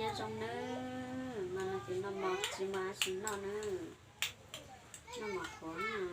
nhá trong nữa mà nó chỉ nó mọc chỉ mà chỉ nó nữa nó mọc khó nè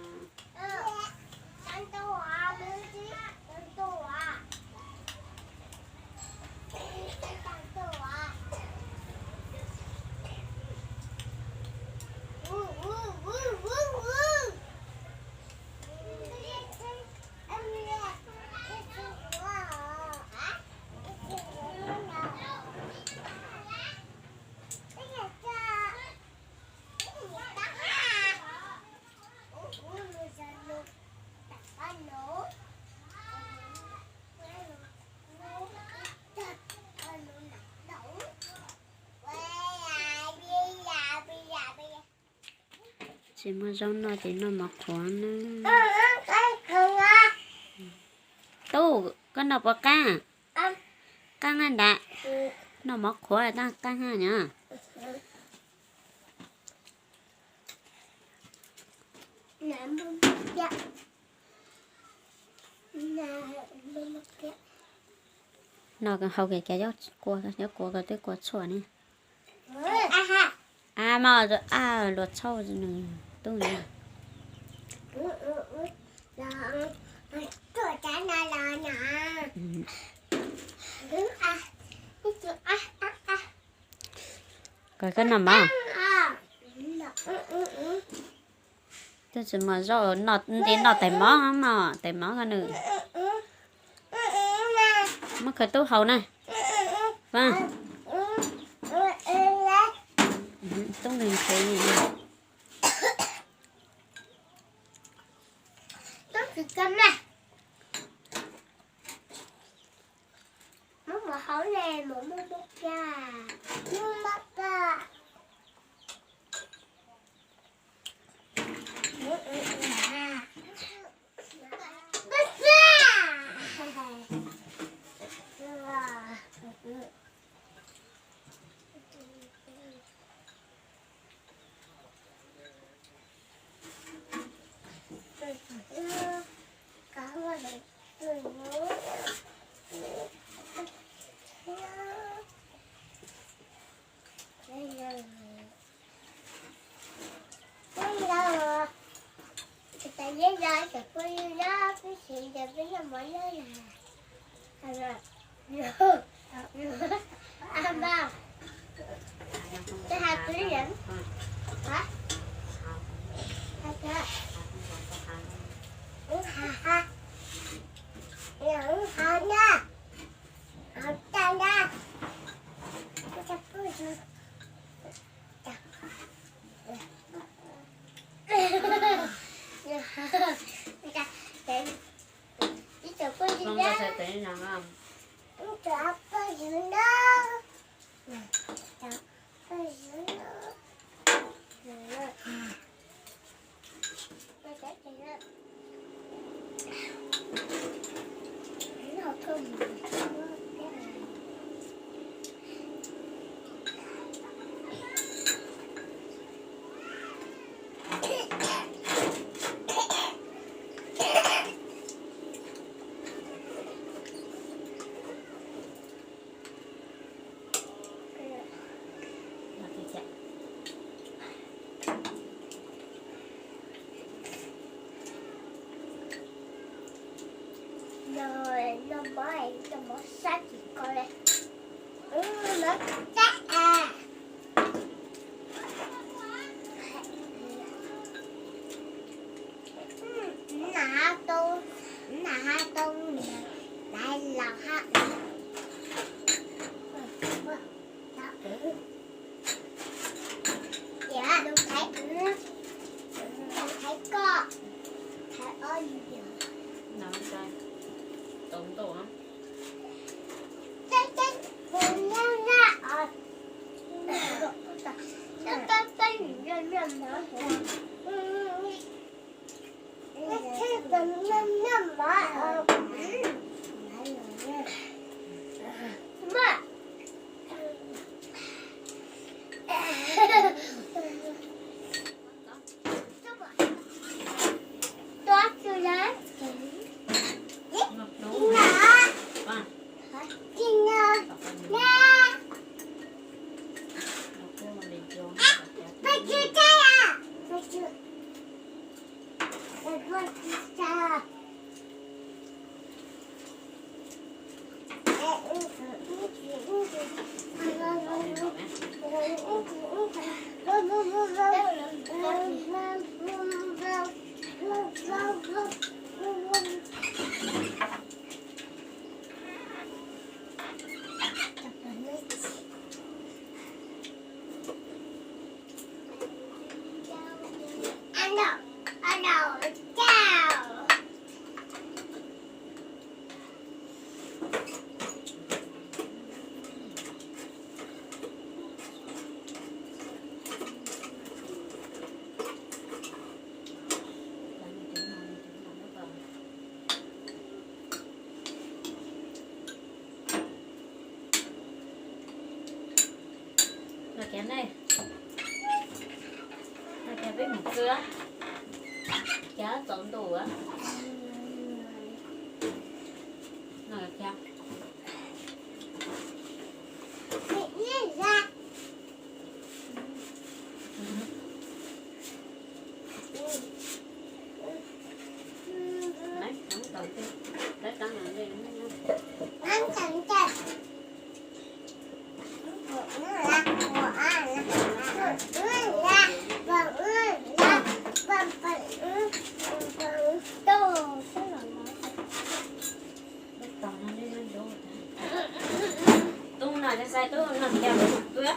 chỉ mà rau nó thì nó mọc khó nữa tu con nó bạc ca căng anh đã nó mọc khó là ta căng ha nhá nó còn hậu cái gió của tới của chua này à mà rồi à lột sâu rồi nè tôi nè coi cái nằm à tôi chỉ mà do nó đến nó tẩy mó mà tẩy mó cái nữa mất cáiตู้hậu này vâng tôi mình thấy gì nè tôi thử cân này một hậu này một bốc ra không có thể tới nào không rồi nó bỏ sách thì coi đây nó chắc à nà tôi lại là ha dạ đúng thấy có thấy ơi gì nào đây tổng tổ không cùng nhau ra ở cái nhân đó nhân đó mà đó chưa đấy Rồi kém đây. Rồi kém với một cưa. Cá trộn tủ á. Rồi kém. Đấy, cắn trộn đi. Đấy, cắn lại đi. Tung nào cho sai tôi nằm kèm với một cưa.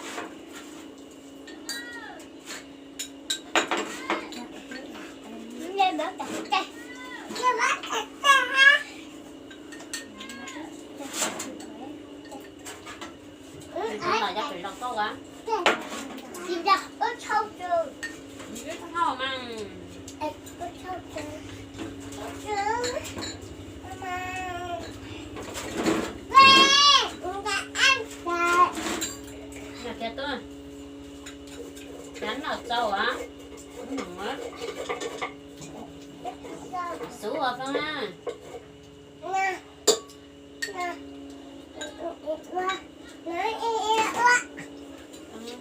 Tung nào cho phải lọc câu á. Biết không mà. Nhà kia tôi. Cắn ở sâu á. Không á. Sú ở không á.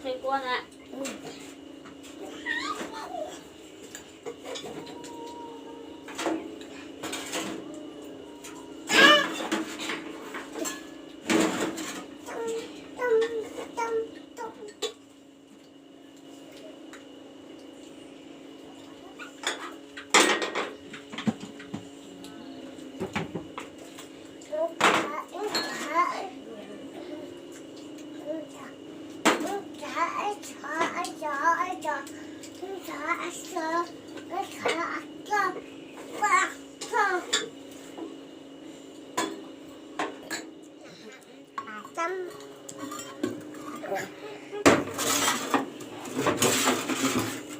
Thấy quân ạ.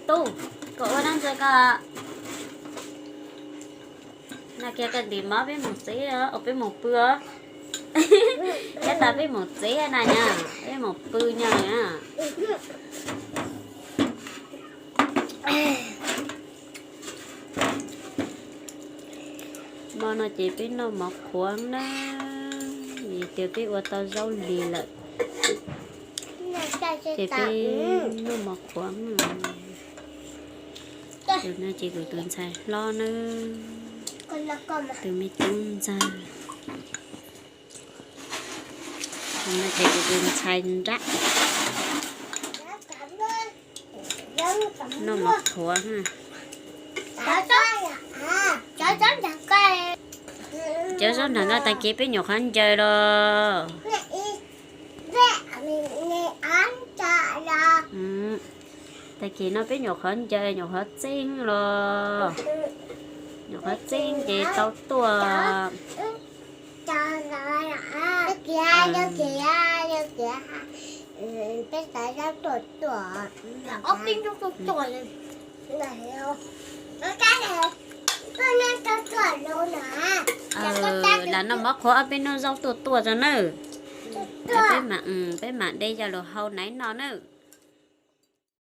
Tu, cậu đang chơi cả. Nà kia cần đi má với một xí ở với một bữa. Cái ta với một xí này nha, với một bữa nha. Mà nó chỉ biết nó mọc khoáng đó. Vì tiểu biết của tao rau lì lại. Chỉ biết nó mọc khoáng rồi. Từ nay chị gửi tuần xài lo nữa. Từ mấy tuần ra. Hôm nay chị gửi tuần xài rác. Nó mọc khoáng ha. Cháu sống thằng đó ta chỉ biết nhục hắn chơi đó. Ta chỉ nó biết nhục hắn chơi, nhục hết xin rồi. Nhục hết xin chị tao tua. Bây giờ ra tuổi ốc pin trong tuổi này không nó cái này nó nên cho tuổi luôn hả Là nó mất khóa bên nó rau tua rồi nữa. Bé mà đây giờ là hầu nãy nó nữa.